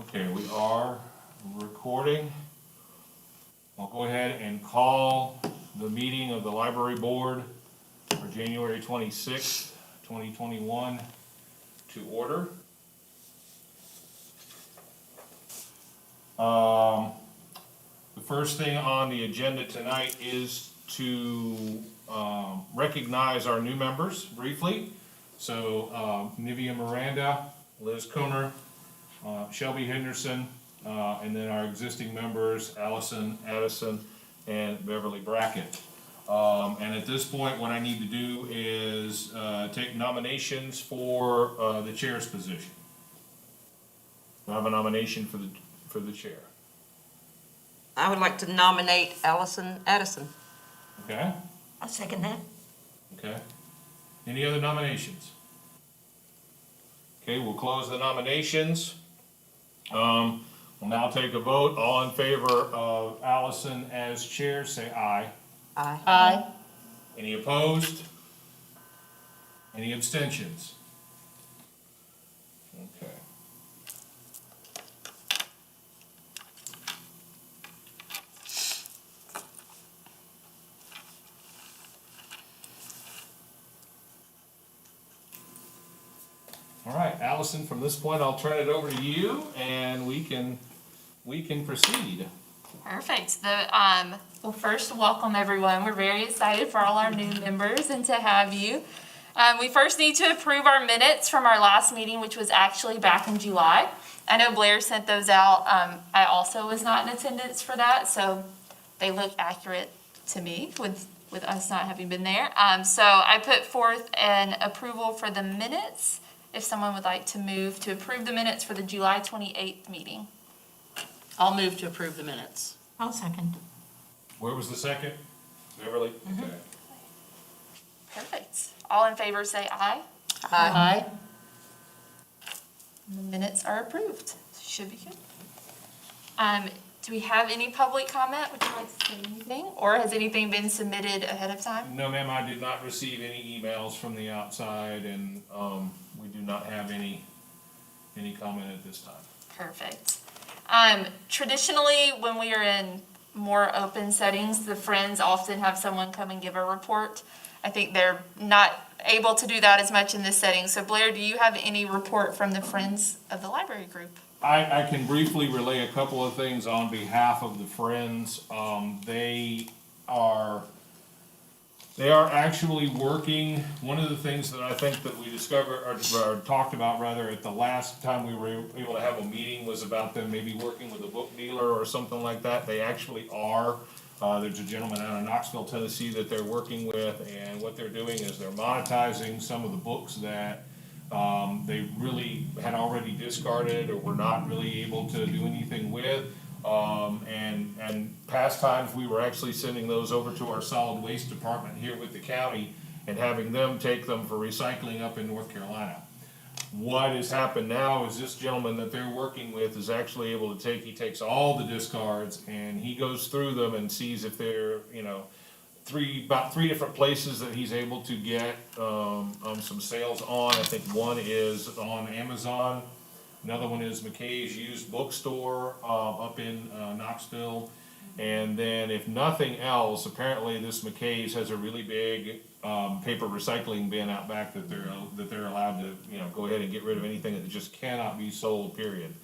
Okay, we are recording. I'll go ahead and call the meeting of the library board for January 26th, 2021 to order. The first thing on the agenda tonight is to recognize our new members briefly. So Nivea Miranda, Liz Koner, Shelby Henderson, and then our existing members, Allison Addison and Beverly Brackett. And at this point, what I need to do is take nominations for the chair's position. I have a nomination for the chair. I would like to nominate Allison Addison. Okay? I'll second that. Okay. Any other nominations? Okay, we'll close the nominations. We'll now take a vote. All in favor of Allison as chair, say aye. Aye. Aye. Any opposed? Any abstentions? Okay. All right, Allison, from this point, I'll turn it over to you and we can proceed. Perfect. Well, first, welcome everyone. We're very excited for all our new members and to have you. We first need to approve our minutes from our last meeting, which was actually back in July. I know Blair sent those out. I also was not in attendance for that, so they look accurate to me with us not having been there. So I put forth an approval for the minutes, if someone would like to move to approve the minutes for the July 28th meeting. I'll move to approve the minutes. I'll second. Where was the second? Beverly? Okay. Perfect. All in favor say aye. Aye. The minutes are approved. Should be good. Do we have any public comment? Would you like to say anything? Or has anything been submitted ahead of time? No, ma'am, I did not receive any emails from the outside, and we do not have any comment at this time. Perfect. Traditionally, when we are in more open settings, the Friends often have someone come and give a report. I think they're not able to do that as much in this setting. So Blair, do you have any report from the Friends of the Library Group? I can briefly relay a couple of things on behalf of the Friends. They are actually working. One of the things that I think that we discovered or talked about rather at the last time we were able to have a meeting was about them maybe working with a book dealer or something like that. They actually are. There's a gentleman out of Knoxville, Tennessee that they're working with, and what they're doing is they're monetizing some of the books that they really had already discarded or were not really able to do anything with. And past times, we were actually sending those over to our solid waste department here with the county and having them take them for recycling up in North Carolina. What has happened now is this gentleman that they're working with is actually able to he takes all the discards and he goes through them and sees if they're, about three different places that he's able to get, some sales on. I think one is on Amazon. Another one is McKay's Used Bookstore up in Knoxville. And then if nothing else, apparently this McKay's has a really big paper recycling bin out back that they're allowed to go ahead and get rid of anything that just cannot be sold, period.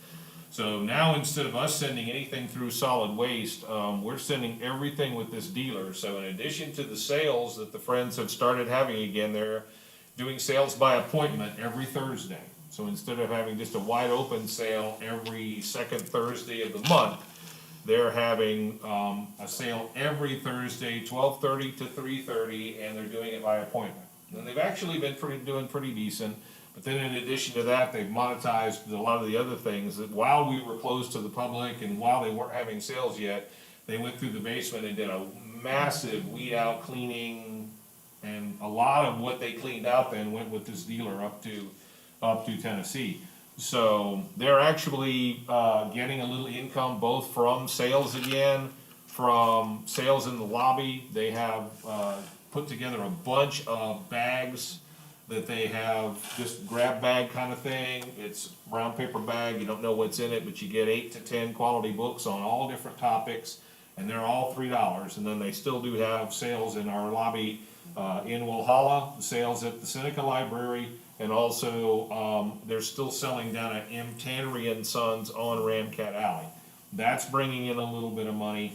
So now instead of us sending anything through solid waste, we're sending everything with this dealer. So in addition to the sales that the Friends have started having again, they're doing sales by appointment every Thursday. So instead of having just a wide open sale every second Thursday of the month, they're having a sale every Thursday, 12:30 to 3:30, and they're doing it by appointment. And they've actually been doing pretty decent. But then in addition to that, they've monetized a lot of the other things that while we were closed to the public and while they weren't having sales yet, they went through the basement and did a massive weed out cleaning, and a lot of what they cleaned out then went with this dealer up to Tennessee. So they're actually getting a little income both from sales again, from sales in the lobby. They have put together a bunch of bags that they have just grab bag kind of thing. It's brown paper bag, you don't know what's in it, but you get 8 to 10 quality books on all different topics, and they're all $3. And then they still do have sales in our lobby in Walhalla, sales at the Seneca Library, and also they're still selling down at M. Tannery and Sons on Ramcat Alley. That's bringing in a little bit of money.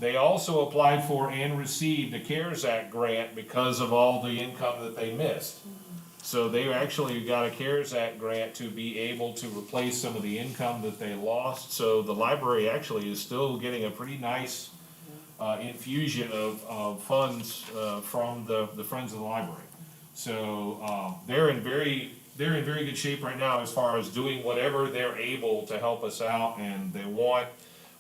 They also applied for and received a CARES Act grant because of all the income that they missed. So they actually got a CARES Act grant to be able to replace some of the income that they lost. So the library actually is still getting a pretty nice infusion of funds from the Friends of the Library. So they're in very good shape right now as far as doing whatever they're able to help us out, and they want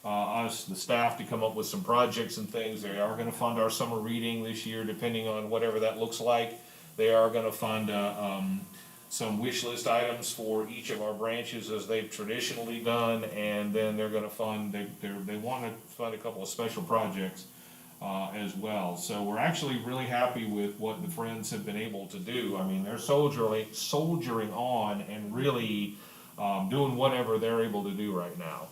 us, the staff, to come up with some projects and things. They are gonna fund our summer reading this year, depending on whatever that looks like. They are gonna fund some wish list items for each of our branches as they've traditionally done, and then they're gonna fund, they wanna fund a couple of special projects as well. So we're actually really happy with what the Friends have been able to do. I mean, they're soldiering on and really doing whatever they're able to do right now.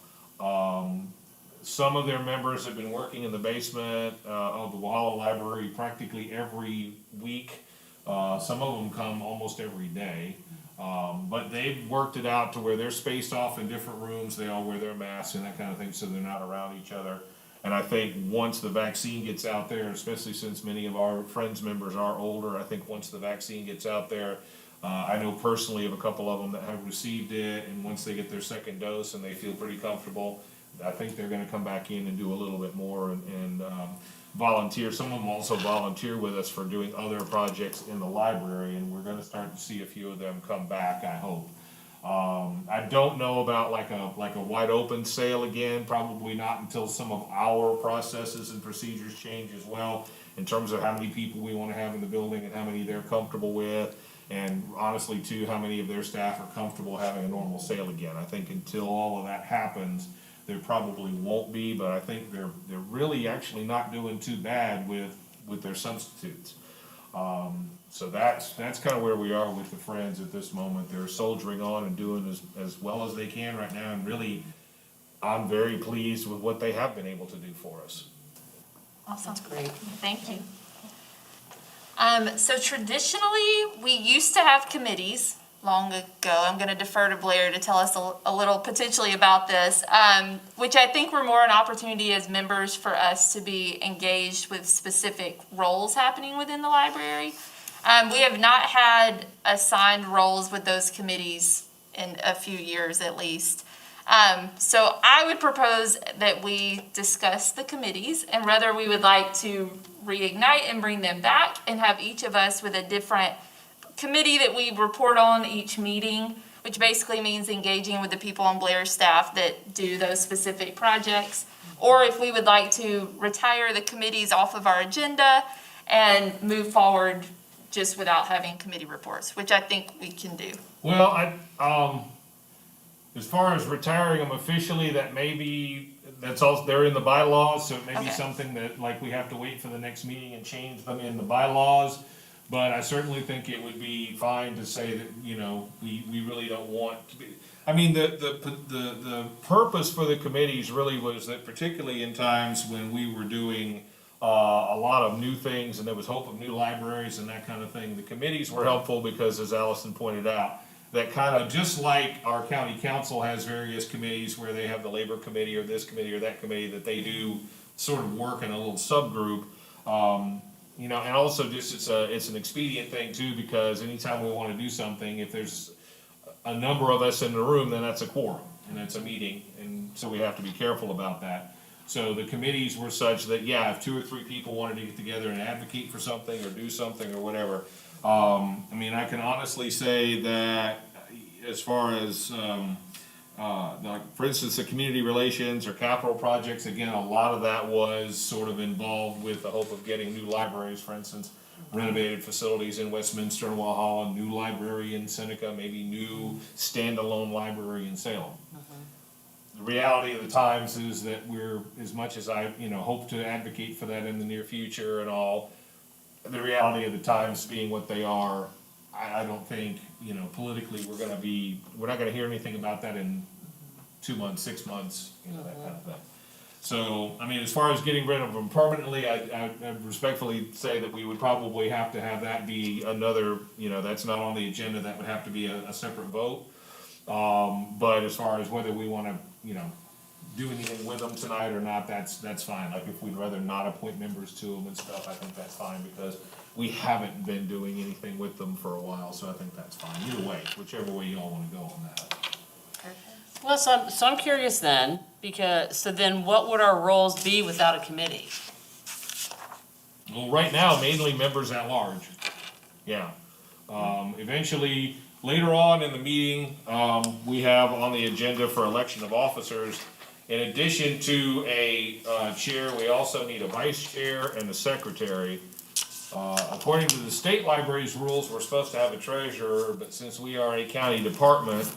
Some of their members have been working in the basement of the Walhalla Library practically every week. Some of them come almost every day. But they've worked it out to where they're spaced off in different rooms. They all wear their masks and that kind of thing, so they're not around each other. And I think once the vaccine gets out there, especially since many of our Friends members are older, I think once the vaccine gets out there, I know personally of a couple of them that have received it, and once they get their second dose and they feel pretty comfortable, I think they're gonna come back in and do a little bit more and volunteer. Some of them also volunteer with us for doing other projects in the library, and we're gonna start to see a few of them come back, I hope. I don't know about like a wide open sale again, probably not until some of our processes and procedures change as well, in terms of how many people we wanna have in the building and how many they're comfortable with. And honestly too, how many of their staff are comfortable having a normal sale again. I think until all of that happens, there probably won't be, but I think they're really actually not doing too bad with their substitutes. So that's kind of where we are with the Friends at this moment. They're soldiering on and doing as well as they can right now, and really, I'm very pleased with what they have been able to do for us. Awesome. That's great. Thank you. So traditionally, we used to have committees long ago. I'm going to defer to Blair to tell us a little potentially about this, which I think were more an opportunity as members for us to be engaged with specific roles happening within the library. We have not had assigned roles with those committees in a few years at least. So I would propose that we discuss the committees and whether we would like to reignite and bring them back and have each of us with a different committee that we report on each meeting, which basically means engaging with the people on Blair's staff that do those specific projects. Or if we would like to retire the committees off of our agenda and move forward just without having committee reports, which I think we can do. Well, as far as retiring them officially, that's also, they're in the bylaws, so it may be Okay. something that, like, we have to wait for the next meeting and change them in the bylaws. But I certainly think it would be fine to say that, you know, we really don't want to be, I mean, the purpose for the committees really was that, particularly in times when we were doing a lot of new things and there was hope of new libraries and that kind of thing, the committees were helpful because, as Allison pointed out, that kind of, just like our county council has various committees where they have the labor committee or this committee or that committee that they do sort of work in a little subgroup. You know, and also just it's an expedient thing too, because anytime we want to do something, if there's a number of us in the room, then that's a quorum and that's a meeting, and so we have to be careful about that. So the committees were such that, yeah, if 2 or 3 people wanted to get together and advocate for something or do something or whatever, I mean, I can honestly say that as far as like, for instance, the community relations or capital projects, again, a lot of that was sort of involved with the hope of getting new libraries, for instance, renovated facilities in Westminster and Walhalla, new library in Seneca, maybe new standalone library in Salem. The reality of the times is that we're, as much as I, you know, hope to advocate for that in the near future and all, the reality of the times being what they are, I don't think, politically, we're not gonna hear anything about that in 2 months, 6 months, that kind of thing. So, I mean, as far as getting rid of them permanently, I respectfully say that we would probably have to have that be another, that's not on the agenda, that would have to be a separate vote. But as far as whether we wanna, do anything with them tonight or not, that's fine. Like, if we'd rather not appoint members to them and stuff, I think that's fine, because we haven't been doing anything with them for a while, so I think that's fine. Either way, whichever way y'all wanna go on that. Well, so I'm curious then, so then what would our roles be without a committee? Well, right now, mainly members at large, yeah. Eventually, later on in the meeting, we have on the agenda for election of officers, in addition to a chair, we also need a vice chair and a secretary. According to the state library's rules, we're supposed to have a treasurer, but since we are a county department,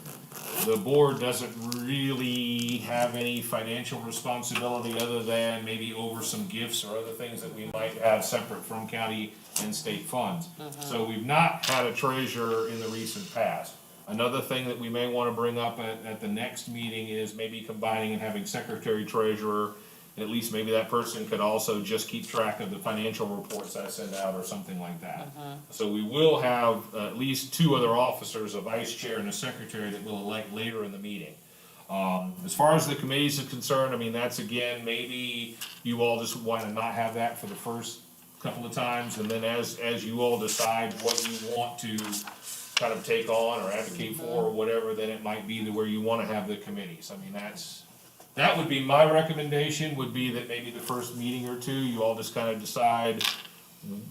the board doesn't really have any financial responsibility other than maybe over some gifts or other things that we might have separate from county and state funds. So we've not had a treasurer in the recent past. Another thing that we may wanna bring up at the next meeting is maybe combining and having secretary treasurer. At least maybe that person could also just keep track of the financial reports I send out or something like that. So we will have at least 2 other officers, a vice chair and a secretary, that we'll elect later in the meeting. As far as the committees are concerned, I mean, that's again, maybe you all just wanna not have that for the first couple of times, and then as you all decide what you want to kind of take on or advocate for or whatever, then it might be to where you wanna have the committees. I mean, that would be my recommendation, would be that maybe the first meeting or 2, you all just kind of decide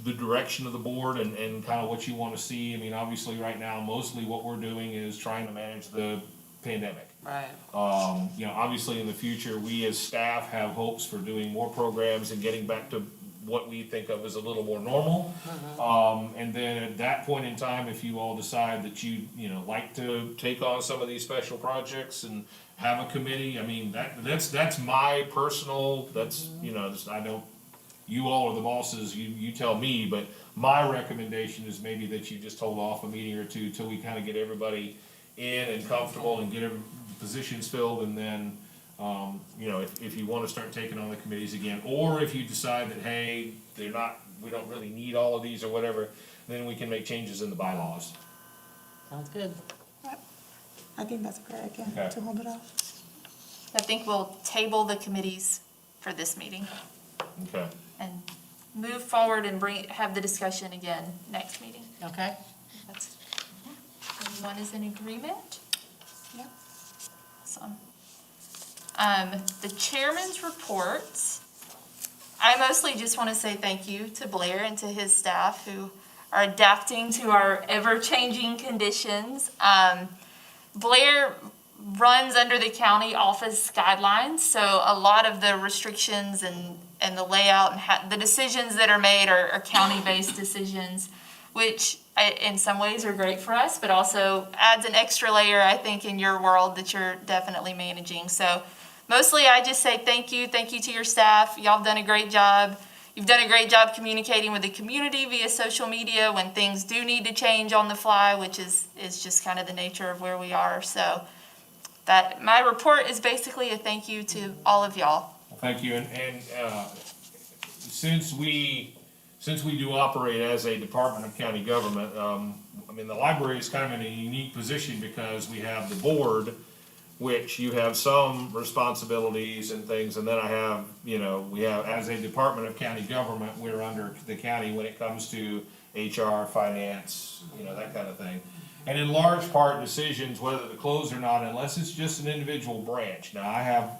the direction of the board and kind of what you want to see. I mean, obviously, right now, mostly what we're doing is trying to manage the pandemic. Right. Obviously, in the future, we as staff have hopes for doing more programs and getting back to what we think of as a little more normal. And then at that point in time, if you all decide that you like to take on some of these special projects and have a committee, I mean, that's my personal, I don't, you all are the bosses, you tell me, but my recommendation is maybe that you just hold off a meeting or 2 till we kind of get everybody in and comfortable and get the positions filled, and then, if you want to start taking on the committees again, or if you decide that, hey, we don't really need all of these or whatever, then we can make changes in the bylaws. Sounds good. I think that's a great idea, Okay. to hold it off. I think we'll table the committees for this meeting Okay. and move forward and have the discussion again next meeting. Okay. Everyone is in agreement? Yep. Awesome. The chairman's reports. I mostly just want to say thank you to Blair and to his staff who are adapting to our ever-changing conditions. Blair runs under the county office guidelines, so a lot of the restrictions and the layout and the decisions that are made are county-based decisions, which in some ways are great for us, but also adds an extra layer, I think, in your world that you're definitely managing. So mostly I just say thank you to your staff. Y'all have done a great job. You've done a great job communicating with the community via social media when things do need to change on the fly, which is just kind of the nature of where we are. So that my report is basically a thank you to all of y'all. Thank you, and since we do operate as a department of county government, I mean, the library is kind of in a unique position because we have the board, which you have some responsibilities and things, and then I have, we have, as a department of county government, we're under the county when it comes to HR, finance, that kind of thing. And in large part, decisions whether to close or not, unless it's just an individual branch. Now,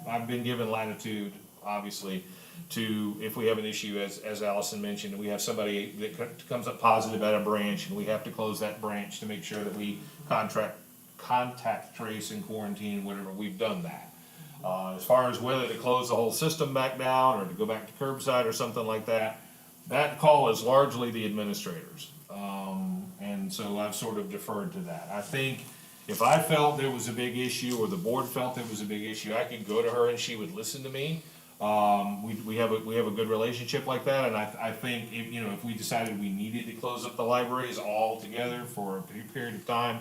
I've been given latitude, obviously, to, if we have an issue, as Allison mentioned, we have somebody that comes up positive at a branch, and we have to close that branch to make sure that we contact trace and quarantine, whatever, we've done that. As far as whether to close the whole system back down or to go back to curbside or something like that, that call is largely the administrators. And so I've sort of deferred to that. I think if I felt there was a big issue or the board felt there was a big issue, I could go to her and she would listen to me. We have a good relationship like that, and I think if, you know, if we decided we needed to close up the libraries altogether for a period of time,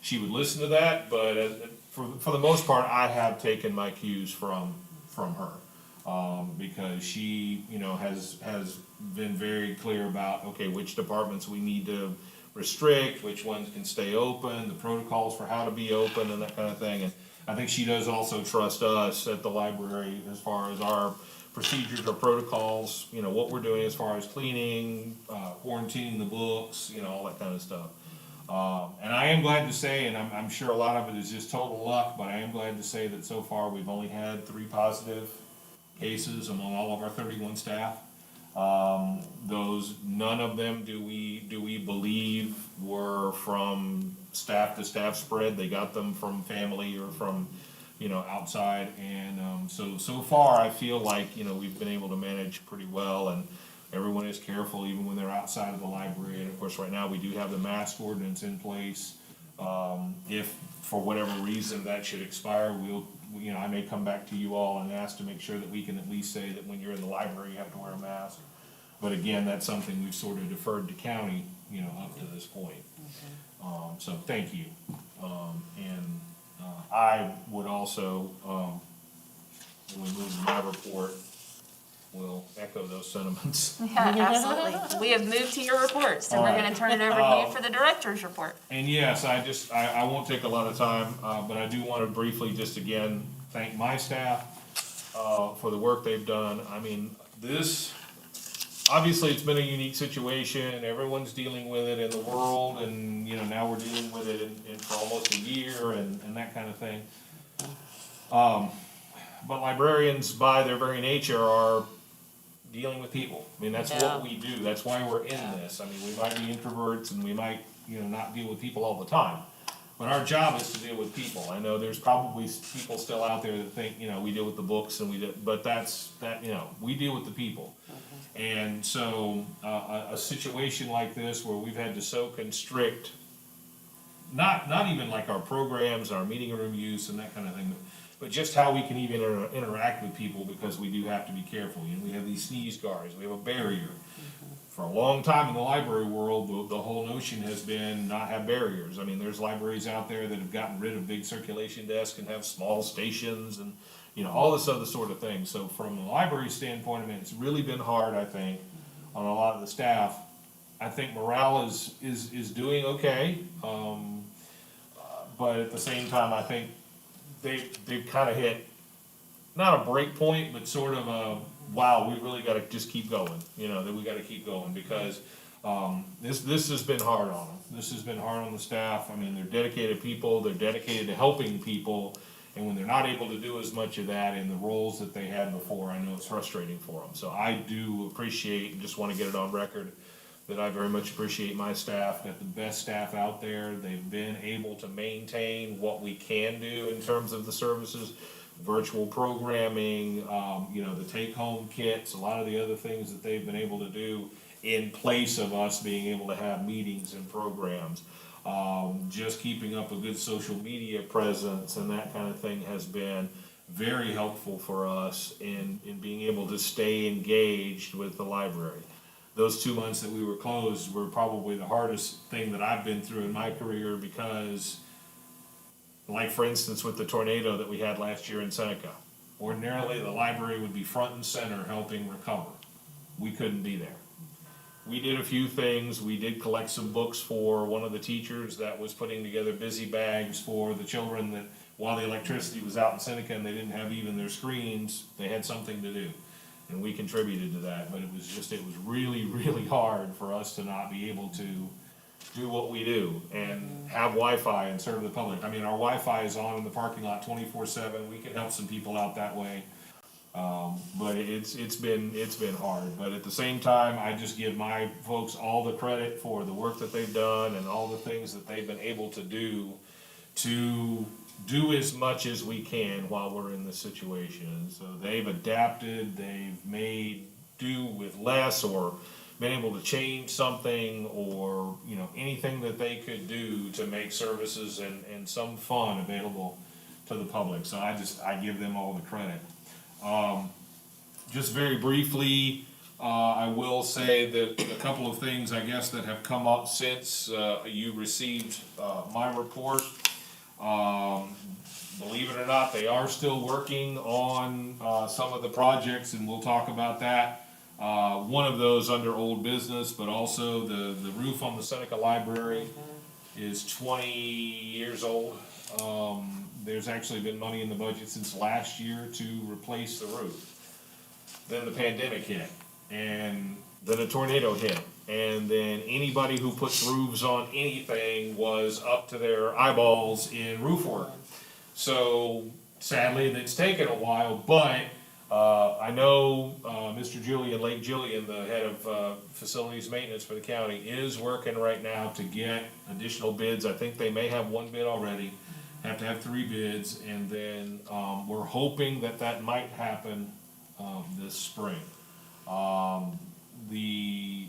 she would listen to that, but for the most part, I have taken my cues from her. Because she, you know, has been very clear about, okay, which departments we need to restrict, which ones can stay open, the protocols for how to be open and that kind of thing. And I think she does also trust us at the library as far as our procedures or protocols, you know, what we're doing as far as cleaning, quarantining the books, you know, all that kind of stuff. And I am glad to say, and I'm sure a lot of it is just total luck, but I am glad to say that so far we've only had 3 positive cases among all of our 31 staff. None of them do we believe were from staff to staff spread. They got them from family or from, you know, outside. And so far I feel like, you know, we've been able to manage pretty well, and everyone is careful even when they're outside of the library. And of course, right now we do have the mask ordinance in place. If for whatever reason that should expire, you know, I may come back to you all and ask to make sure that we can at least say that when you're in the library, you have to wear a mask. But again, that's something we've sort of deferred to county, you know, up to this point. So thank you. I would also, when we move to my report, will echo those sentiments. Yeah, absolutely. We have moved to your report, so we're gonna turn it over to you for the director's report. And yes, I won't take a lot of time, but I do want to briefly just again thank my staff for the work they've done. I mean, obviously it's been a unique situation. Everyone's dealing with it in the world, and you know, now we're dealing with it in for almost a year and that kind of thing. But librarians, by their very nature, are dealing with people. I mean, that's what we do. That's why we're in this. I mean, we might be introverts and we might, you know, not deal with people all the time. But our job is to deal with people. I know there's probably people still out there that think, you know, we deal with the books and but you know, we deal with the people. And so, a situation like this where we've had to so constrict, not even like our programs, our meeting room use and that kind of thing, but just how we can even interact with people, because we do have to be careful. You know, we have these sneeze guards, we have a barrier. For a long time in the library world, the whole notion has been not have barriers. I mean, there's libraries out there that have gotten rid of big circulation desks and have small stations and, you know, all this other sort of thing. So from the library standpoint, I mean, it's really been hard, I think, on a lot of the staff. I think morale is doing okay, but at the same time, I think they've kind of hit, not a break point, but sort of a, wow, we really gotta just keep going, you know, that we gotta keep going, because, this has been hard on them. This has been hard on the staff. I mean, they're dedicated people, they're dedicated to helping people, and when they're not able to do as much of that in the roles that they had before, I know it's frustrating for them. So I do appreciate, and just wanna get it on record, that I very much appreciate my staff, got the best staff out there. They've been able to maintain what we can do in terms of the services, virtual programming, you know, the take-home kits, a lot of the other things that they've been able to do in place of us being able to have meetings and programs. Just keeping up a good social media presence and that kind of thing has been very helpful for us in being able to stay engaged with the library. Those 2 months that we were closed were probably the hardest thing that I've been through in my career, because, like for instance with the tornado that we had last year in Seneca, ordinarily the library would be front and center helping recover. We couldn't be there. We did a few things. We did collect some books for one of the teachers that was putting together busy bags for the children that, while the electricity was out in Seneca and they didn't have even their screens, they had something to do. And we contributed to that, but it was really, really hard for us to not be able to do what we do and have Wi-Fi and serve the public. I mean, our Wi-Fi is on in the parking lot 24/7. We can help some people out that way. But it's been hard. But at the same time, I just give my folks all the credit for the work that they've done and all the things that they've been able to do as much as we can while we're in this situation. So they've adapted, they've made do with less, or been able to change something, or, you know, anything that they could do to make services and some fun available to the public. So I give them all the credit. Just very briefly, I will say that a couple of things, I guess, that have come up since you received my report. Believe it or not, they are still working on some of the projects, and we'll talk about that. One of those under old business, but also the roof on the Seneca Library is 20 years old. There's actually been money in the budget since last year to replace the roof. Then the pandemic hit, and then a tornado hit, and then anybody who puts roofs on anything was up to their eyeballs in roof work. So sadly, it's taken a while, but I know Mr. Julian, Lake Julian, the head of facilities maintenance for the county, is working right now to get additional bids. I think they may have one bid already, have to have 3 bids, and then we're hoping that that might happen this spring. The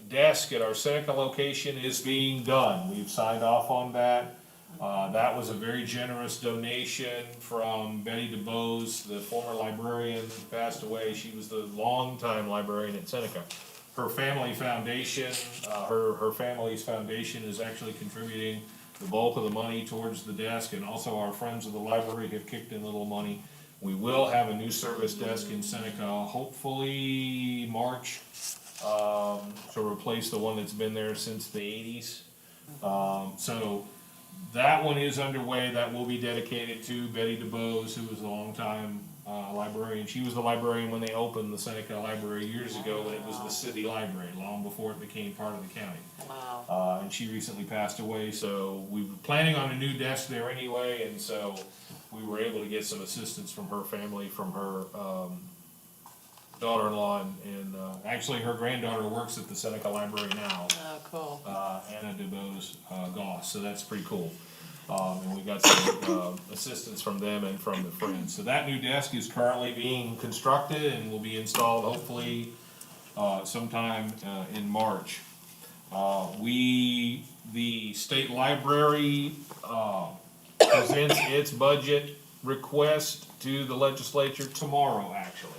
desk at our Seneca location is being done. We've signed off on that. That was a very generous donation from Betty DeBose, the former librarian who passed away. She was the longtime librarian at Seneca. Her family foundation, her family's foundation is actually contributing the bulk of the money towards the desk, and also our friends of the library have kicked in a little money. We will have a new service desk in Seneca, hopefully March, to replace the one that's been there since the 80s. So that one is underway. That will be dedicated to Betty DeBose, who was a longtime librarian. She was the librarian when they opened the Seneca Library years ago, when it was the city library, long before it became part of the county. Wow. And she recently passed away, so we were planning on a new desk there anyway, and so we were able to get some assistance from her family, from her daughter-in-law, and actually her granddaughter works at the Seneca Library now. Oh, cool. Anna DeBose Goss, so that's pretty cool. And we got some assistance from them and from the friends. So that new desk is currently being constructed and will be installed hopefully sometime in March. The state library presents its budget request to the legislature tomorrow, actually.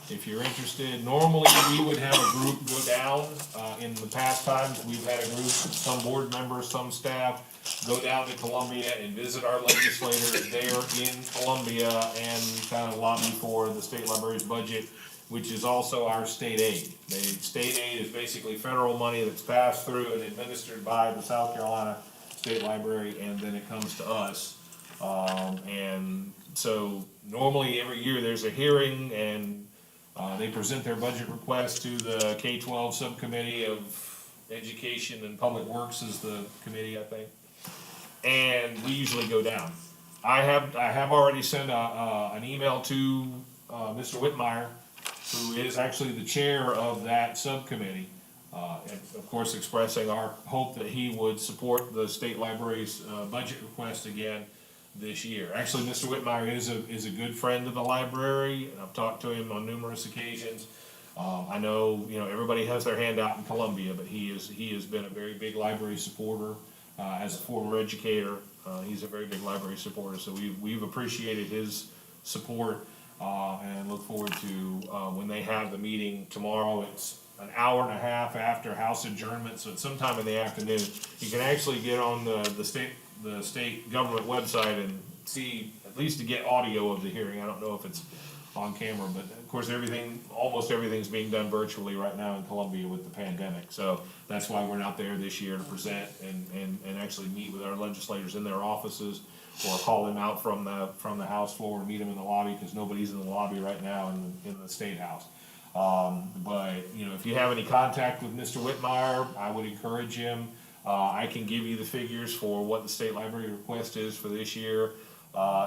If you're interested, normally we would have a group go down. In the past times, we've had a group, some board members, some staff, go down to Columbia and visit our legislators there in Columbia and kind of lobby for the state library's budget, which is also our state aid. The state aid is basically federal money that's passed through and administered by the South Carolina State Library, and then it comes to us. And so normally every year there's a hearing, and they present their budget request to the K-12 subcommittee of Education and Public Works is the committee, I think. And we usually go down. I have already sent an email to Mr. Whitmire, who is actually the chair of that subcommittee, and of course expressing our hope that he would support the state library's budget request again this year. Actually, Mr. Whitmire is a good friend of the library, and I've talked to him on numerous occasions. I know, everybody has their hand out in Columbia, but he has been a very big library supporter. As a former educator, he's a very big library supporter, so we've appreciated his support, and look forward to when they have the meeting tomorrow. It's an hour and a half after House adjournment, so it's sometime in the afternoon. You can actually get on the state government website and see, at least to get audio of the hearing. I don't know if it's on camera, but of course almost everything's being done virtually right now in Columbia with the pandemic. So that's why we're not there this year to present and actually meet with our legislators in their offices, or call them out from the House floor and meet them in the lobby, because nobody's in the lobby right now in the State House. But if you have any contact with Mr. Whitmire, I would encourage him. I can give you the figures for what the state library request is for this year.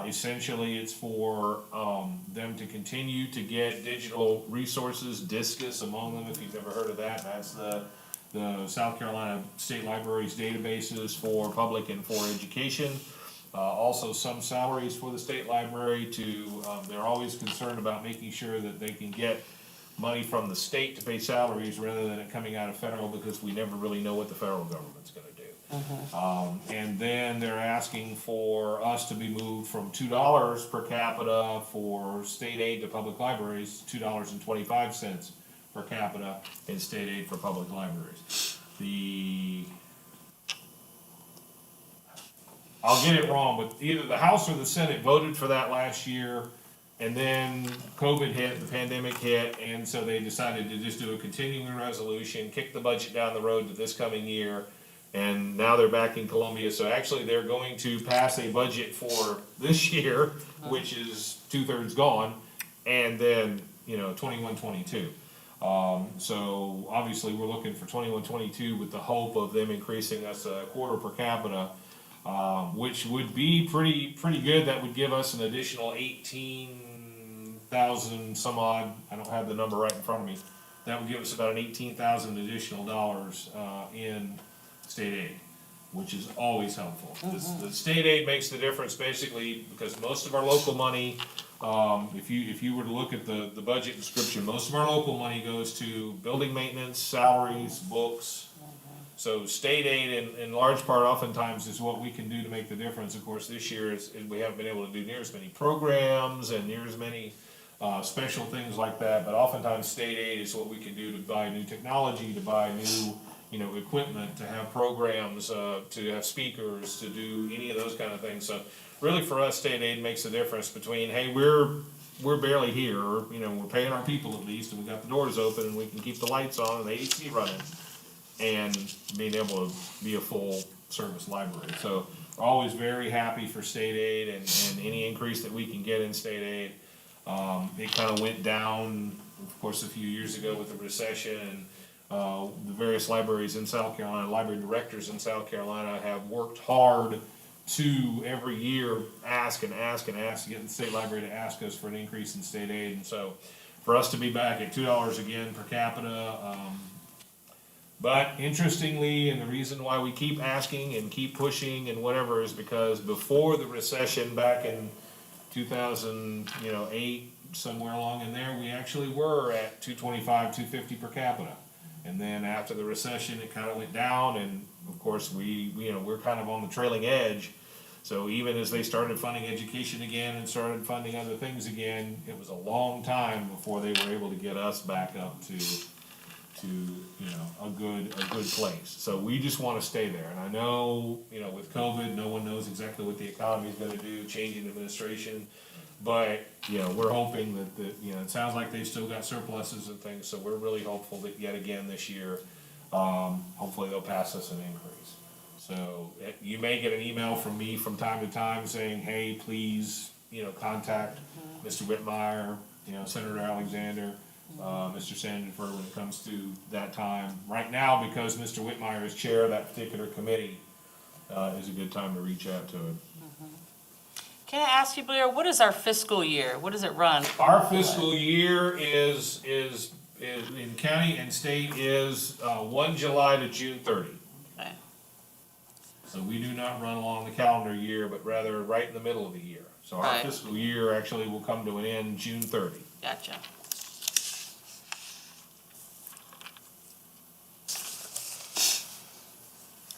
Essentially, it's for them to continue to get digital resources, Discus among them, if you've ever heard of that. That's the South Carolina State Library's databases for public and for education. Also some salaries for the state library they're always concerned about making sure that they can get money from the state to pay salaries rather than it coming out of federal, because we never really know what the federal government's gonna do. And then they're asking for us to be moved from $2 per capita for state aid to public libraries, $2.25 per capita in state aid for public libraries. I'll get it wrong, but either the House or the Senate voted for that last year, and then COVID hit, the pandemic hit, and so they decided to just do a continuing resolution, kick the budget down the road to this coming year, and now they're back in Columbia, so actually they're going to pass a budget for this year, which is 2/3 gone, and then, 21-22. So obviously, we're looking for 21-22 with the hope of them increasing us a quarter per capita, which would be pretty good. That would give us an additional 18,000 some odd. I don't have the number right in front of me. That would give us about an 18,000 additional dollars in state aid, which is always helpful. The state aid makes the difference basically because most of our local money, if you were to look at the budget description, most of our local money goes to building maintenance, salaries, books. So state aid in large part oftentimes is what we can do to make the difference. Of course, this year we haven't been able to do near as many programs and near as many special things like that, but oftentimes state aid is what we can do to buy new technology, to buy new equipment, to have programs, to have speakers, to do any of those kind of things. So really for us, state aid makes a difference between, hey, we're barely here, or, we're paying our people at least, and we got the doors open, and we can keep the lights on and the AC running, and being able to be a full service library. So we're always very happy for state aid and any increase that we can get in state aid. It kind of went down, of course, a few years ago with the recession, and the various libraries in South Carolina, library directors in South Carolina have worked hard to every year ask to get the state library to ask us for an increase in state aid. And so for us to be back at $2 again per capita, but interestingly, and the reason why we keep asking and keep pushing and whatever is because before the recession back in 2008, somewhere along in there, we actually were at $225, $250 per capita. And then after the recession, it kind of went down, and of course, we're kind of on the trailing edge. So even as they started funding education again and started funding other things again, it was a long time before they were able to get us back up to a good place. So we just want to stay there. And I know, with COVID, no one knows exactly what the economy is going to do, changing administration. But, we're hoping that, it sounds like they've still got surpluses and things, so we're really hopeful that yet again this year, hopefully they'll pass us an increase. So you may get an email from me from time to time saying, hey, please, contact Mr. Whitmire, Senator Alexander, Mr. Sandiford when it comes to that time. Right now, because Mr. Whitmire is chair of that particular committee, is a good time to reach out to him. Can I ask you, Blair, what is our fiscal year? What does it run? Our fiscal year is in county and state is 1 July to June 30. Okay. So we do not run along the calendar year, but rather right in the middle of the year. So our Right. fiscal year actually will come to an end June 30. Gotcha.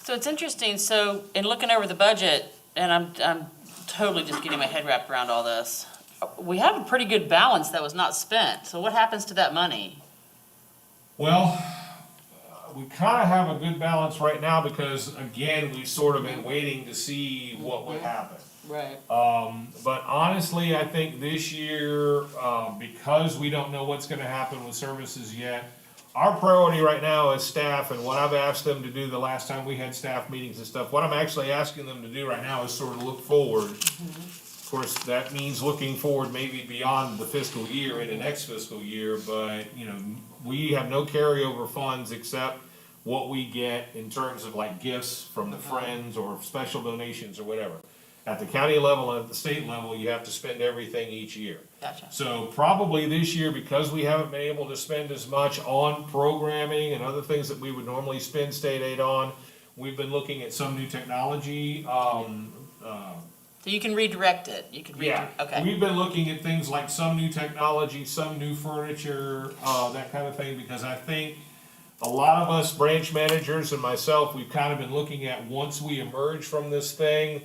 So it's interesting, so in looking over the budget, and I'm totally just getting my head wrapped around all this, we have a pretty good balance that was not spent, so what happens to that money? Well, we kind of have a good balance right now because, again, we've sort of been waiting to see what would happen. Right. But honestly, I think this year, because we don't know what's gonna happen with services yet, our priority right now is staff, and what I've asked them to do the last time we had staff meetings and stuff, what I'm actually asking them to do right now is sort of look forward. Of course, that means looking forward maybe beyond the fiscal year in the next fiscal year, but, we have no carryover funds except what we get in terms of like gifts from the friends or special donations or whatever. At the county level and at the state level, you have to spend everything each year. Gotcha. So probably this year, because we haven't been able to spend as much on programming and other things that we would normally spend state aid on, we've been looking at some new technology. So you can redirect it, you can okay. We've been looking at things like some new technology, some new furniture, that kind of thing, because I think a lot of us branch managers and myself, we've kind of been looking at, once we emerge from this thing,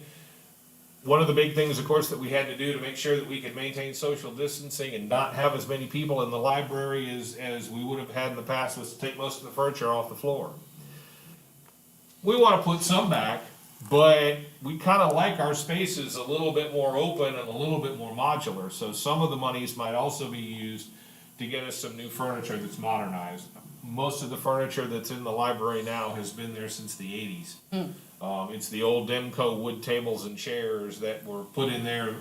one of the big things, of course, that we had to do to make sure that we could maintain social distancing and not have as many people in the library as we would have had in the past, was to take most of the furniture off the floor. We want to put some back, but we kind of like our spaces a little bit more open and a little bit more modular. So some of the monies might also be used to get us some new furniture that's modernized. Most of the furniture that's in the library now has been there since the 80s. It's the old Demco wood tables and chairs that were put in there.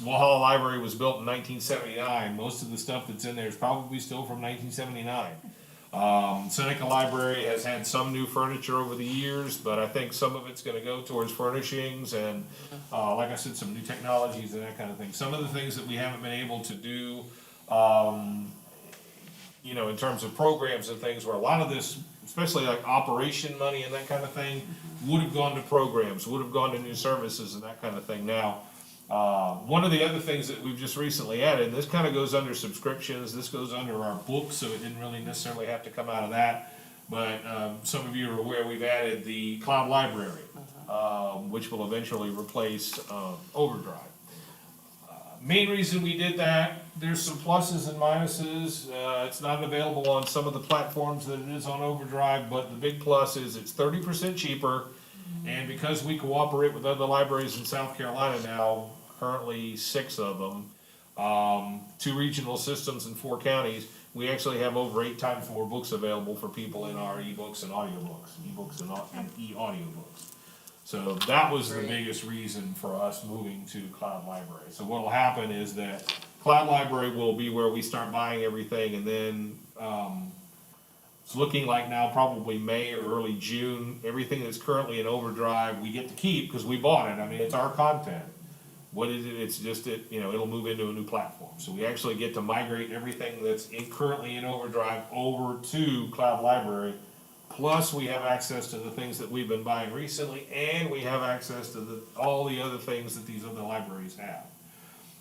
Walhalla Library was built in 1979. Most of the stuff that's in there is probably still from 1979. Seneca Library has had some new furniture over the years, but I think some of it's gonna go towards furnishings and, like I said, some new technologies and that kind of thing. Some of the things that we haven't been able to do, you know, in terms of programs and things, where a lot of this, especially like operation money and that kind of thing, would have gone to programs, would have gone to new services and that kind of thing. Now, one of the other things that we've just recently added, this kind of goes under subscriptions, this goes under our books, so it didn't really necessarily have to come out of that. But some of you are aware, we've added the cloud library, which will eventually replace Overdrive. Main reason we did that, there's some pluses and minuses. It's not available on some of the platforms that it is on Overdrive, but the big plus is it's 30% cheaper. And because we cooperate with other libraries in South Carolina now, currently 6 of them, 2 regional systems in 4 counties, we actually have over 8 times more books available for people in our ebooks and audiobooks, and e-audiobooks. So that was the biggest reason for us moving to Cloud Library. So what'll happen is that Cloud Library will be where we start buying everything, and then, it's looking like now probably May or early June, everything that's currently in Overdrive, we get to keep because we bought it. I mean, it's our content. What is it? It's just you know, it'll move into a new platform. So we actually get to migrate everything that's currently in Overdrive over to Cloud Library. Plus, we have access to the things that we've been buying recently, and we have access to all the other things that these other libraries have.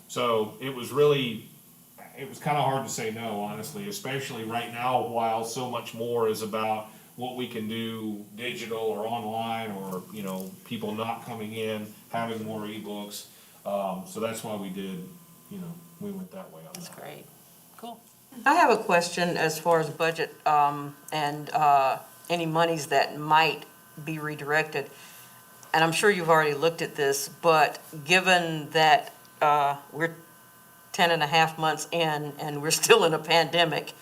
So it was kind of hard to say no, honestly, especially right now, while so much more is about what we can do digital or online, or, you know, people not coming in, having more ebooks. So that's why we we went that way on that. That's great. Cool. I have a question as far as budget, and any monies that might be redirected. And I'm sure you've already looked at this, but given that we're 10.5 months in and we're still in a pandemic,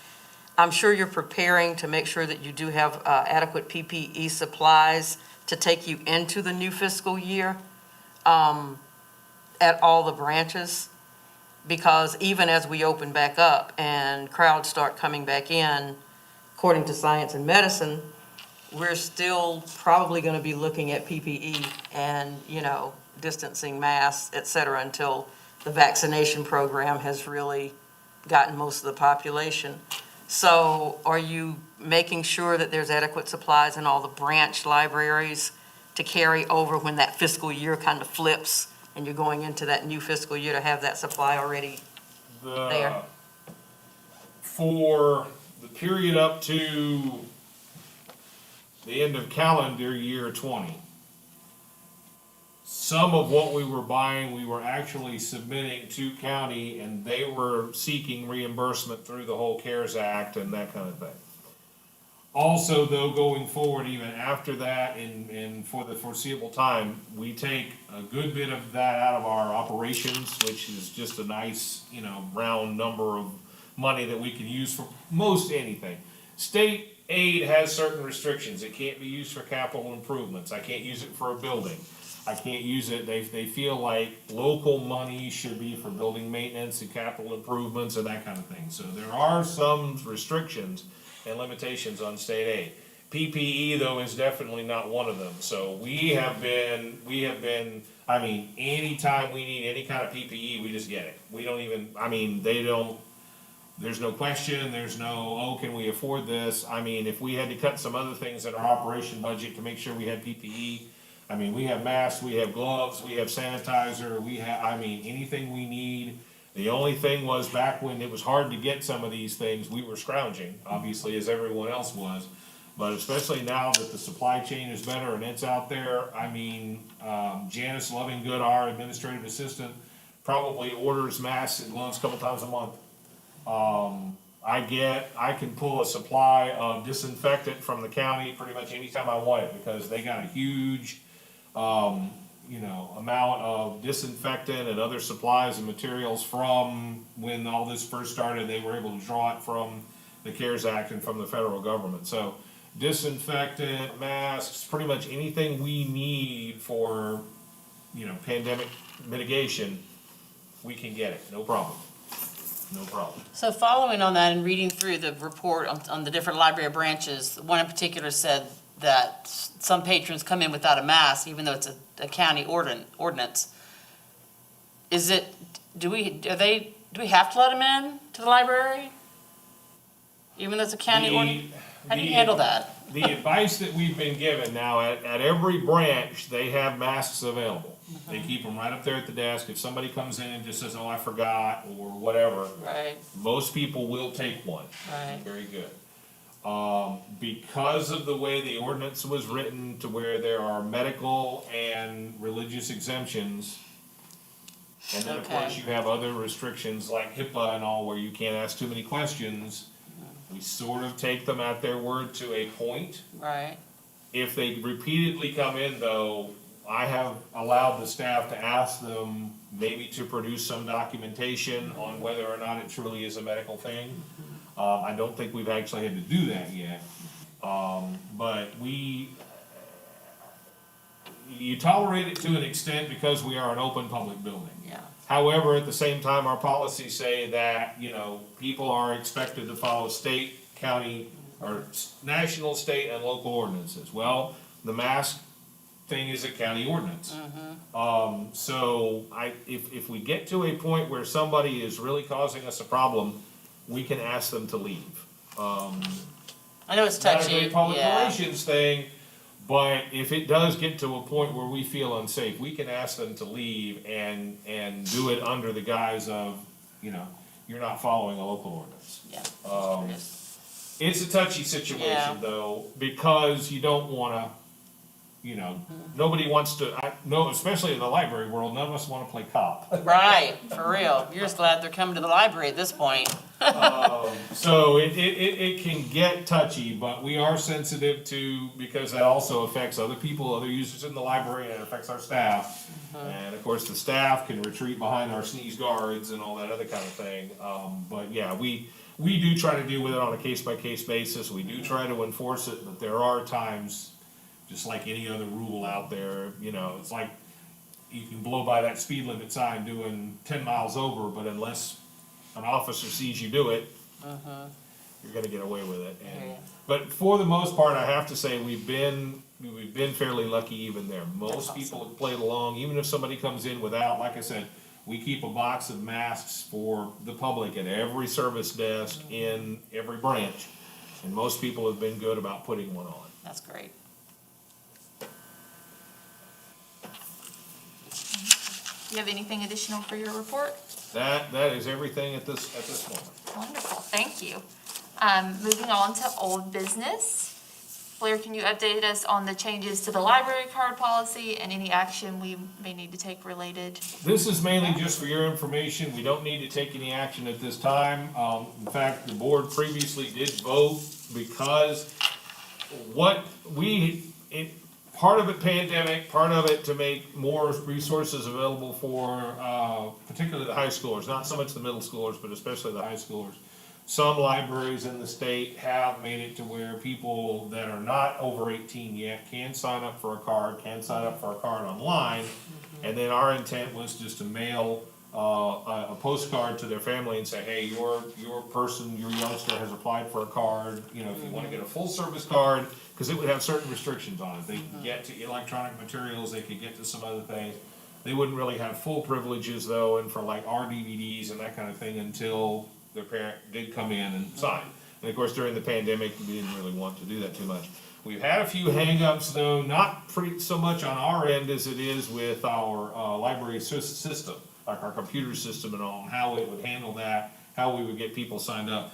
I'm sure you're preparing to make sure that you do have adequate PPE supplies to take you into the new fiscal year at all the branches. Because even as we open back up and crowds start coming back in, according to science and medicine, we're still probably going to be looking at PPE and, you know, distancing, masks, et cetera, until the vaccination program has really gotten most of the population. So are you making sure that there's adequate supplies in all the branch libraries to carry over when that fiscal year kind of flips and you're going into that new fiscal year, to have that supply already there? For the period up to the end of calendar year 20, some of what we were buying, we were actually submitting to county, and they were seeking reimbursement through the whole CARES Act and that kind of thing. Also, though, going forward, even after that, and for the foreseeable time, we take a good bit of that out of our operations, which is just a nice, you know, round number of money that we can use for most anything. State aid has certain restrictions. It can't be used for capital improvements. I can't use it for a building. I can't use it, they feel like local money should be for building maintenance and capital improvements and that kind of thing. So there are some restrictions and limitations on state aid. PPE, though, is definitely not one of them. So we have been, I mean, anytime we need any kind of PPE, we just get it. We don't even, I mean, there's no question, there's no, oh, can we afford this? I mean, if we had to cut some other things in our operation budget to make sure we had PPE, I mean, we have masks, we have gloves, we have sanitizer, I mean, anything we need. The only thing was, back when it was hard to get some of these things, we were scrounging, obviously, as everyone else was. But especially now that the supply chain is better and it's out there, I mean, Janice Lovinggood, our administrative assistant, probably orders masks and gloves a couple times a month. I can pull a supply of disinfectant from the county pretty much anytime I want it, because they got a huge, amount of disinfectant and other supplies and materials from when all this first started. They were able to draw it from the CARES Act and from the federal government. So disinfectant, masks, pretty much anything we need for, pandemic mitigation, we can get it, no problem. No problem. So following on that and reading through the report on the different library branches, one in particular said that some patrons come in without a mask, even though it's a county ordinance. Is it, do we have to let them in to the library? Even though it's a county ordinance? How do you handle that? The advice that we've been given now, at every branch, they have masks available. They keep them right up there at the desk. If somebody comes in and just says, oh, I forgot, or whatever, Right, most people will take one. right. Very good. Because of the way the ordinance was written, to where there are medical and religious exemptions, and then of course Okay. you have other restrictions like HIPAA and all, where you can't ask too many questions, we sort of take them at their word to a point. Right, If they repeatedly come in, though, I have allowed the staff to ask them maybe to produce some documentation on whether or not it truly is a medical thing. I don't think we've actually had to do that yet. But you tolerate it to an extent because we are an open public building. yeah, However, at the same time, our policies say that, people are expected to follow state, county, or national, state, and local ordinances. Well, the mask thing is a county ordinance. So if we get to a point where somebody is really causing us a problem, we can ask them to leave. I know it's Not a touchy, great public yeah, relations thing, but if it does get to a point where we feel unsafe, we can ask them to leave and do it under the guise of, you're not following a local ordinance. yeah. It's a touchy situation Yeah. though, because you don't wanna, nobody wants to, especially in the library world, none of us wanna play cop. Right, for real. You're just glad they're coming to the library at this point. So it can get touchy, but we are sensitive to, because that also affects other people, other users in the library, and it affects our staff. And of course, the staff can retreat behind our sneeze guards and all that other kind of thing. But yeah, we do try to deal with it on a case-by-case basis. We do try to enforce it, but there are times, just like any other rule out there, it's like you can blow by that speed limit sign doing 10 miles over, but unless an officer sees you do it, you're gonna get away with it. And, Yeah. but for the most part, I have to say, we've been fairly lucky even there. Most That's people have played along, even if somebody comes in without, like I said, we keep a box of masks for the public at every service desk in every branch. And most people have been good about putting one on. That's great. Do you have anything additional for your report? That is everything at this moment. Wonderful, thank you. Moving on to old business. Blair, can you update us on the changes to the library card policy and any action we may need to take related? This is mainly just for your information. We don't need to take any action at this time. In fact, the board previously did vote, because part of it pandemic, part of it to make more resources available for, particularly the high schoolers, not so much the middle schoolers, but especially the high schoolers. Some libraries in the state have made it to where people that are not over 18 yet can sign up for a card, online. And then our intent was just to mail a postcard to their family and say, hey, your youngster has applied for a card, if you wanna get a full service card, cause it would have certain restrictions on it. They could get to electronic materials, they could get to some other things. They wouldn't really have full privileges though, and for like our DVDs and that kind of thing, until their parent did come in and sign. And of course, during the pandemic, we didn't really want to do that too much. We've had a few hangups though, not so much on our end as it is with our library system, like our computer system and all, and how it would handle that, how we would get people signed up.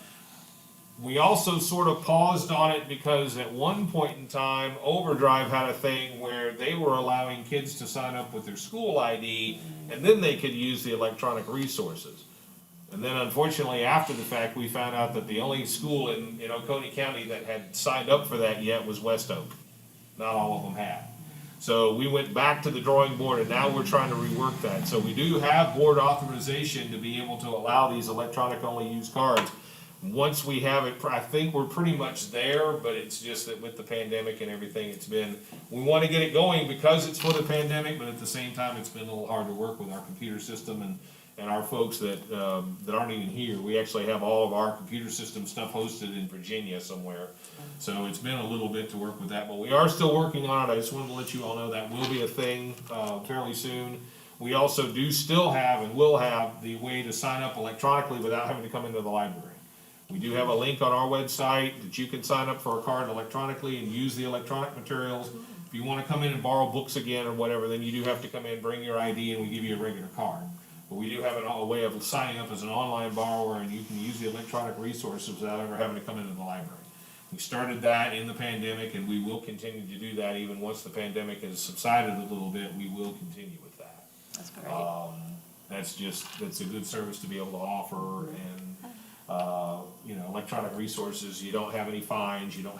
We also sort of paused on it because at one point in time, Overdrive had a thing where they were allowing kids to sign up with their school ID, and then they could use the electronic resources. And then unfortunately, after the fact, we found out that the only school in Oconee County that had signed up for that yet was West Oak. Not all of them had. So we went back to the drawing board, and now we're trying to rework that. So we do have board authorization to be able to allow these electronic only use cards. Once we have it, I think we're pretty much there, but it's just that with the pandemic and everything, we want to get it going because it's for the pandemic, but at the same time, it's been a little hard to work with our computer system and our folks that aren't even here. We actually have all of our computer system stuff hosted in Virginia somewhere. So it's been a little bit to work with that, but we are still working on it. I just wanted to let you all know that will be a thing fairly soon. We also do still have and will have the way to sign up electronically without having to come into the library. We do have a link on our website that you can sign up for a card electronically and use the electronic materials. If you want to come in and borrow books again or whatever, then you do have to come in, bring your ID, and we give you a regular card. But we do have a way of signing up as an online borrower, and you can use the electronic resources without ever having to come into the library. We started that in the pandemic, and we will continue to do that even once the pandemic has subsided a little bit. We will continue with that. That's great. That's a good service to be able to offer, and electronic resources. You don't have any fines. You don't.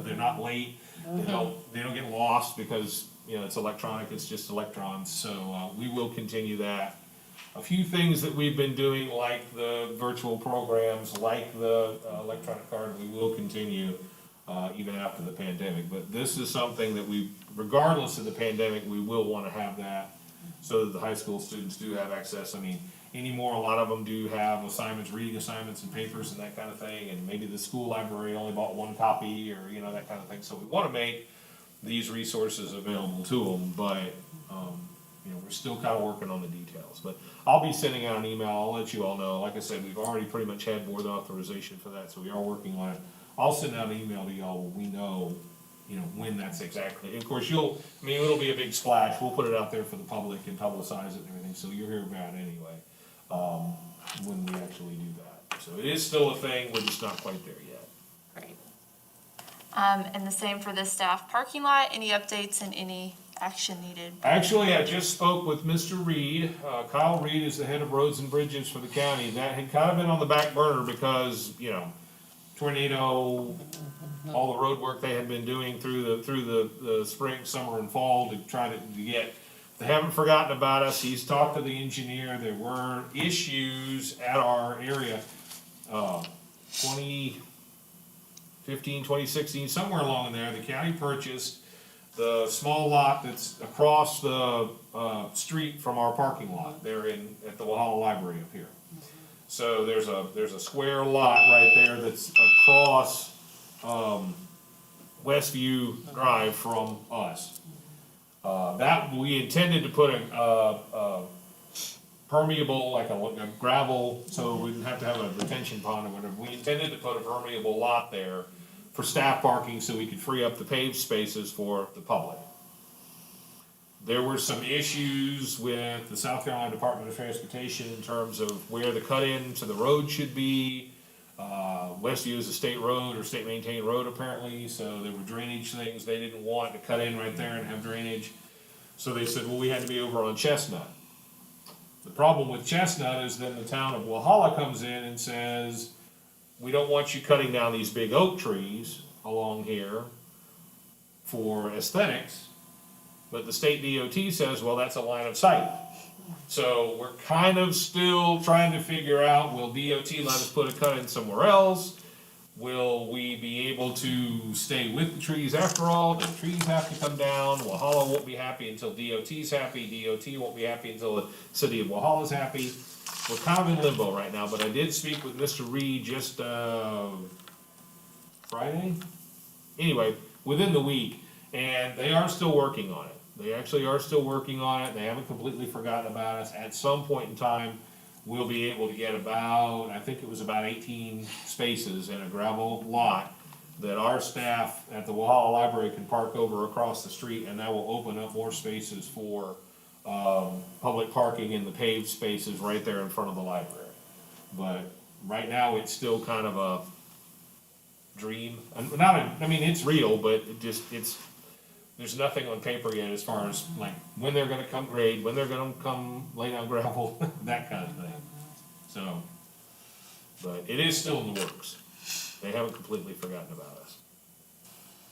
They're not late. They don't get lost because it's electronic. It's just electrons. So we will continue that. A few things that we've been doing, like the virtual programs, like the electronic card, we will continue even after the pandemic. But this is something that regardless of the pandemic, we will want to have that so that the high school students do have access. I mean, anymore, a lot of them do have assignments, reading assignments and papers and that kind of thing, and maybe the school library only bought one copy or, that kind of thing. So we want to make these resources available to them, but, we're still kind of working on the details. But I'll be sending out an email. I'll let you all know. Like I said, we've already pretty much had board authorization for that, so we are working on it. I'll send out an email to y'all when we know, when that's exactly. And of course, it'll be a big splash. We'll put it out there for the public and publicize it and everything, so you'll hear about it anyway. When we actually do that. So it is still a thing, we're just not quite there yet. Great. And the same for the staff parking lot. Any updates and any action needed? Actually, I just spoke with Mr. Reed. Kyle Reed is the head of roads and bridges for the county. That had kind of been on the back burner because, tornado, all the road work they had been doing through the spring, summer, and fall to try to get. They haven't forgotten about us. He's talked to the engineer. There were issues at our area, 2015, 2016, somewhere along in there. The county purchased the small lot that's across the street from our parking lot there at the Walhalla Library up here. So there's a square lot right there that's across Westview Drive from us. That we intended to put a permeable, like a gravel, so we didn't have to have a retention pond or whatever. We intended to put a permeable lot there for staff parking so we could free up the paved spaces for the public. There were some issues with the South Carolina Department of Transportation in terms of where the cut-in to the road should be. Westview is a state road or state maintained road apparently, so there were drainage things. They didn't want to cut in right there and have drainage. So they said, well, we had to be over on Chestnut. The problem with Chestnut is then the town of Walhalla comes in and says, we don't want you cutting down these big oak trees along here for aesthetics. But the state DOT says, well, that's a line of sight. So we're kind of still trying to figure out, will DOT let us put a cut in somewhere else? Will we be able to stay with the trees after all? Do the trees have to come down? Walhalla won't be happy until DOT's happy. DOT won't be happy until the city of Walhalla's happy. We're kind of in limbo right now, but I did speak with Mr. Reed just Friday? Anyway, within the week, and they are still working on it. They actually are still working on it. They haven't completely forgotten about us. At some point in time, we'll be able to get I think it was about 18 spaces in a gravel lot that our staff at the Walhalla Library can park over across the street, and that will open up more spaces for public parking in the paved spaces right there in front of the library. But right now, it's still kind of dream. And not a, I mean, it's real, but there's nothing on paper yet as far as like when they're gonna come grade, when they're gonna come lay down gravel, that kind of thing. So, but it is still in the works. They haven't completely forgotten about us.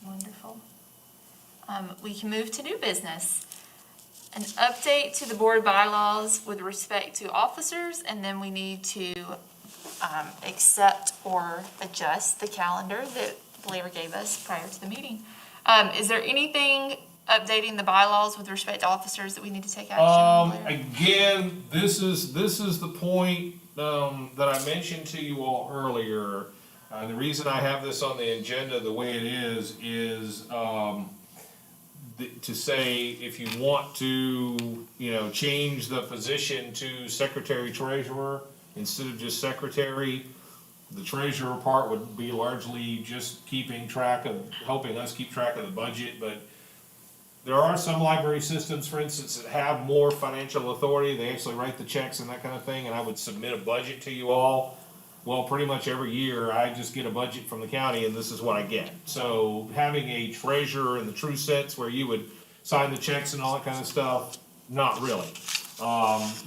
Wonderful. We can move to new business. An update to the board bylaws with respect to officers, and then we need to accept or adjust the calendar that Blair gave us prior to the meeting. Is there anything updating the bylaws with respect to officers that we need to take action on, Blair? Again, this is the point, that I mentioned to you all earlier. The reason I have this on the agenda the way it is, to say if you want to, change the position to secretary treasurer instead of just secretary, the treasurer part would be largely just helping us keep track of the budget, but there are some library systems, for instance, that have more financial authority. They actually write the checks and that kind of thing, and I would submit a budget to you all. Well, pretty much every year, I just get a budget from the county, and this is what I get. So having a treasurer in the true sense where you would sign the checks and all that kind of stuff, not really.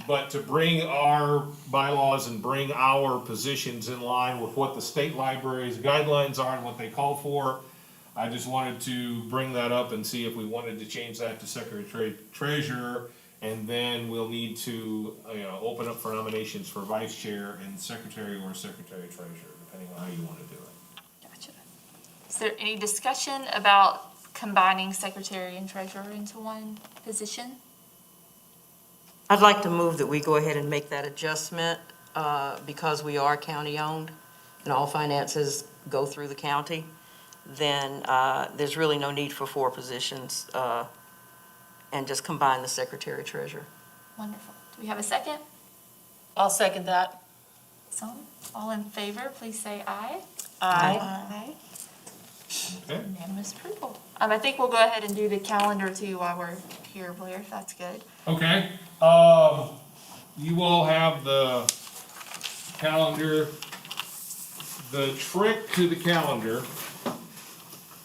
But to bring our bylaws and bring our positions in line with what the state library's guidelines are and what they call for, I just wanted to bring that up and see if we wanted to change that to secretary treasurer. And then we'll need to, open up for nominations for vice chair and secretary or secretary treasurer, depending on how you want to do it. Gotcha. Is there any discussion about combining secretary and treasurer into one position? I'd like to move that we go ahead and make that adjustment, because we are county-owned and all finances go through the county, then there's really no need for 4 positions, and just combine the secretary treasurer. Wonderful. Do we have a second? I'll second that. Some, all in favor, please say aye. Aye. Okay. Unanimous approval. I think we'll go ahead and do the calendar too while we're here, Blair, if that's good. Okay, you all have the calendar. The trick to the calendar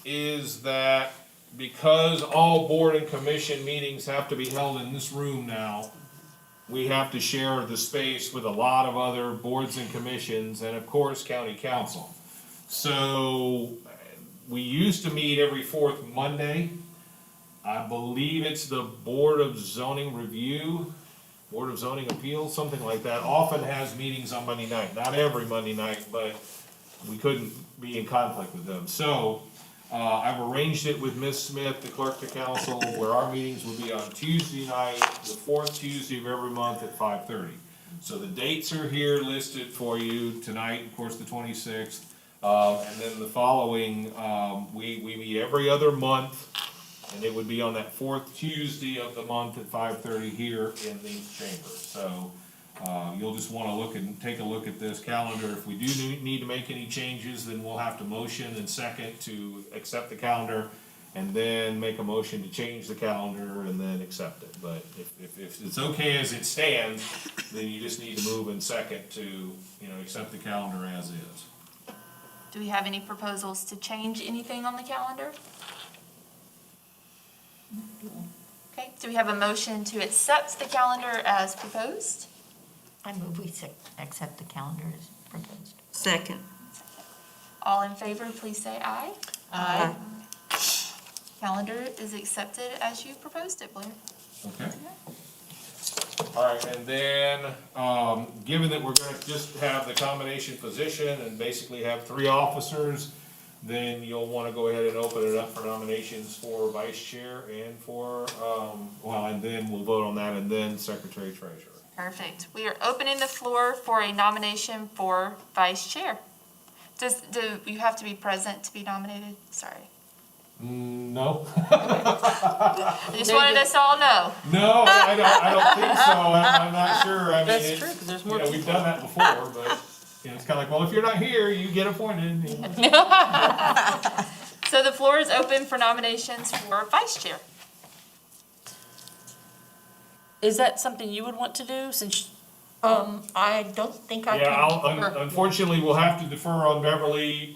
is that because all board and commission meetings have to be held in this room now, we have to share the space with a lot of other boards and commissions and of course county council. So we used to meet every 4th Monday. I believe it's the Board of Zoning Review, Board of Zoning Appeals, something like that, often has meetings on Monday night. Not every Monday night, but we couldn't be in conflict with them. So I've arranged it with Ms. Smith, the clerk to council, where our meetings will be on Tuesday night, the 4th Tuesday of every month at 5:30. So the dates are here listed for you tonight, of course, the 26th. And then the following, we meet every other month, and it would be on that 4th Tuesday of the month at 5:30 here in these chambers. So you'll just want to take a look at this calendar. If we do need to make any changes, then we'll have to motion and second to accept the calendar, and then make a motion to change the calendar and then accept it. But if it's okay as it stands, then you just need to move and second to, accept the calendar as is. Do we have any proposals to change anything on the calendar? Okay, do we have a motion to accept the calendar as proposed? I move we accept the calendar as proposed. Second. All in favor, please say aye. Aye. Calendar is accepted as you proposed it, Blair. Okay. All right, and then, given that we're gonna just have the combination position and basically have 3 officers, then you'll wanna go ahead and open it up for nominations for vice chair and for, and then we'll vote on that, and then secretary treasurer. Perfect. We are opening the floor for a nomination for vice chair. Do you have to be present to be nominated? Sorry. No? I just wanted us all to know. No, I don't think so, I'm not sure, I mean, That's it's, true, 'cause there's more we've done that before, but, it's kinda like, well, if you're not here, you get appointed. So the floor is open for nominations for vice chair. Is that something you would want to do since I don't think I Yeah, can. unfortunately, we'll have to defer on Beverly,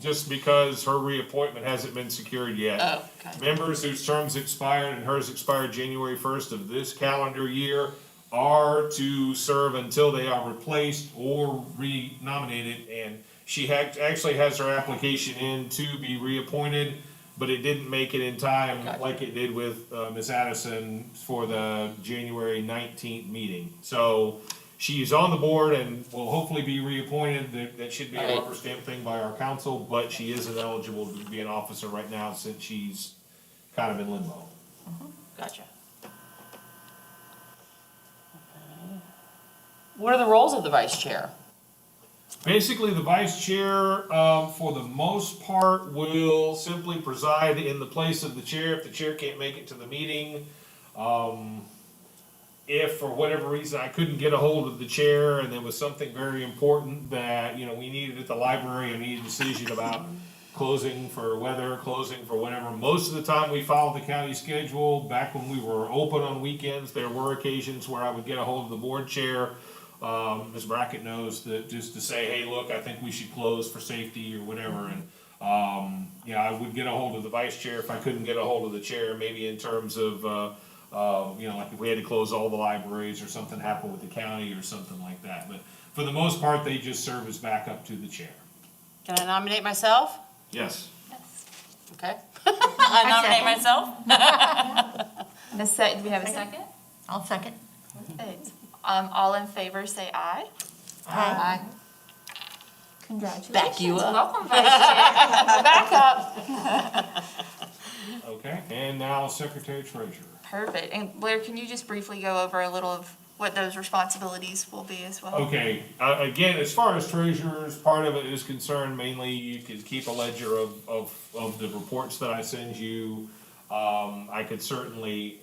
just because her reappointment hasn't been secured yet. Oh, okay. Members whose terms expired and hers expired January 1st of this calendar year are to serve until they are replaced or re-nominated. And she actually has her application in to be reappointed, but it didn't make it in time Gotcha. like it did with Ms. Addison for the January 19th meeting. So she's on the board and will hopefully be reappointed. That should be a rubber stamp thing by our council, but she isn't eligible to be an officer right now since she's kind of in limbo. Gotcha. What are the roles of the vice chair? Basically, the vice chair, for the most part, will simply preside in the place of the chair if the chair can't make it to the meeting. If for whatever reason I couldn't get a hold of the chair and there was something very important that, we needed at the library, I needed a decision about closing for weather, closing for whatever. Most of the time, we followed the county schedule. Back when we were open on weekends, there were occasions where I would get a hold of the board chair. Ms. Brackett knows that, just to say, hey, look, I think we should close for safety or whatever. And, I would get a hold of the vice chair if I couldn't get a hold of the chair, maybe in terms of, like if we had to close all the libraries or something happened with the county or something like that. But for the most part, they just serve as backup to the chair. Can I nominate myself? Yes. Okay. I nominate second. myself. Do we have a second? I'll second. Perfect. All in favor, say aye. Aye. Congratulations. Back you up. Welcome, Vice Chair. Back up. Okay, and now Secretary Treasurer. Perfect. And Blair, can you just briefly go over a little of what those responsibilities will be as well? Okay, again, as far as treasurer's part of it is concerned, mainly you could keep a ledger of the reports that I send you. I could certainly,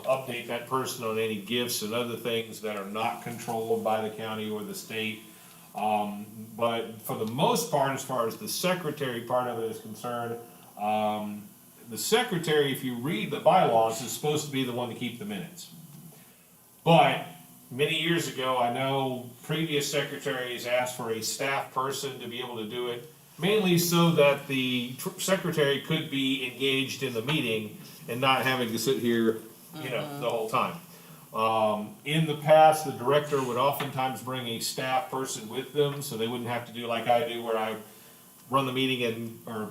update that person on any gifts and other things that are not controlled by the county or the state. But for the most part, as far as the secretary part of it is concerned, the secretary, if you read the bylaws, is supposed to be the one to keep the minutes. But many years ago, I know previous secretaries asked for a staff person to be able to do it, mainly so that the secretary could be engaged in the meeting and not having to sit here, the whole time. In the past, the director would oftentimes bring a staff person with them, so they wouldn't have to do like I do, where I run the meeting or